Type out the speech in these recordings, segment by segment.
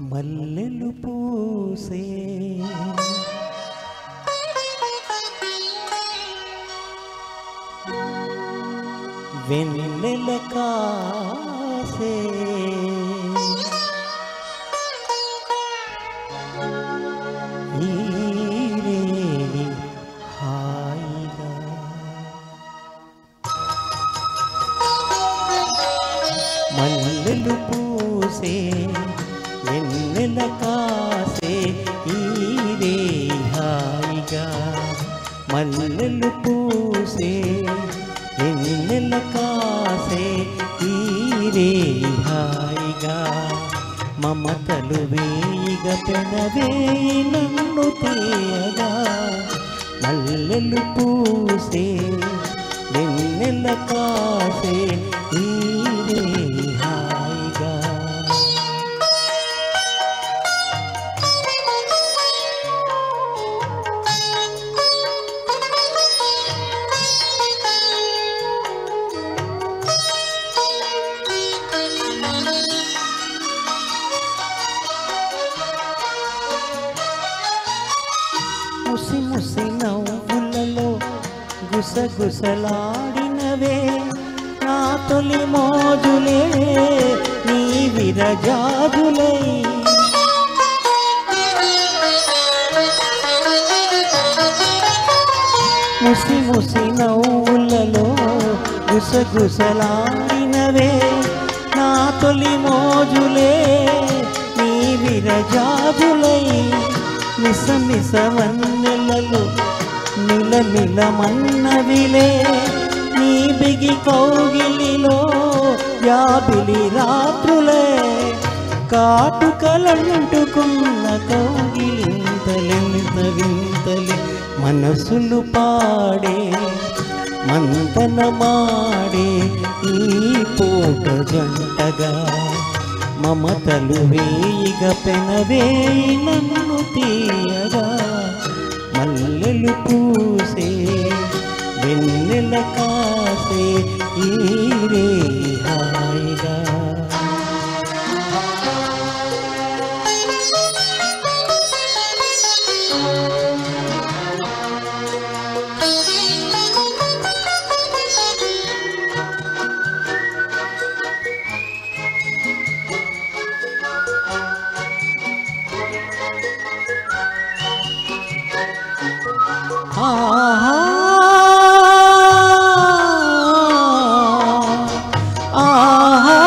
మల్లెలు పూసే వెన్నెల కాసే ఈరేని హాయిగా మల్లెలు పూసే వెన్నెల కాసే ఈరే హాయిగా మల్లెలు పూసే వెన్నెల కాసే ఈరే హాయిగా మమతలు వేయిగ పెనవేయి నన్ను తీయగా మల్లెలు పూసే వెన్నెల కాసే ఈరే హాయిగా ముసి ముసి నవ్వులలో గుసగుసలాడినవే నా తొలి మోజులే నీ విరజాజులై ముసి ముసి నవ్వులలో గుసగుసలాడినవే నా తొలి మోజులే నీ విరజాజులై మిస మిస వన్నెలలో నిల నిలమన్నవిలే నీ బిగి కౌగిలిలో యాబిలి రాత్రులే కాటుకలంటుకున్న కౌగిలింతలెంత వింతలే మనసులు పాడే మంతనమాడే ఈ పూట జంటగా మమతలు వేయిగ పెనవేయి నన్ను తీయగా మల్లెలు పూసే వెన్నెల కాసే ఈరే హాయిగా ఆహా ఆహా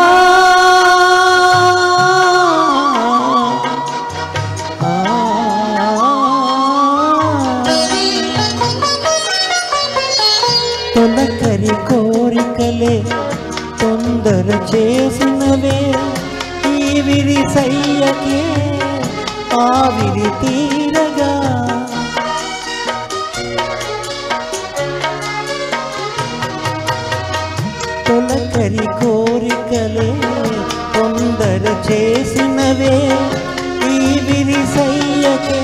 తొలకరి కోరికలే తొందర చేసినవే ఈ విరి సయ్యకే ఆవిరి తీరగా తొలకరి కోరికలే తొందర చేసినవే ఈ విరి సయ్యకే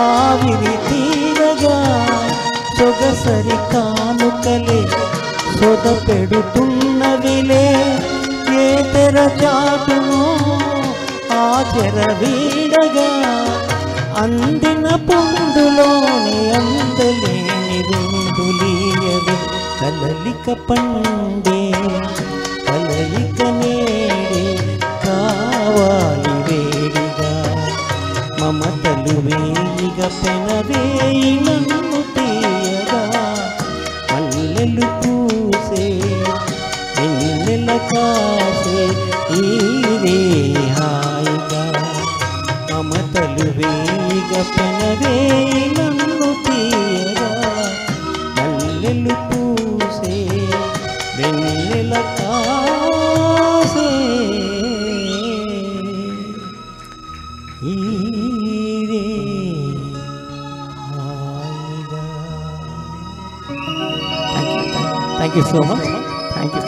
ఆవిరి తీరగా సొగసరి కానుకలే సొద పెడుతున్నవిలే ఏ తెర చాటును ఆ తెర వీడగా అందిన పొందులోని అందలేని విందులీయవే కలలిక పండే కలయిక నేడే కావాలి వేడిగా మమతలు వేయిగ పెనవేయి నన్ను తీయగా మల్లెలు పూసే వెన్నెల కాసే ఈరే హాయిగా మమతలు వేయిగ పెనవేయి నన్ను తీయగా మల్లెలు పూసే వెన్నెల కాసే ఈరే హాయిగా. Thank you so much. Thank you so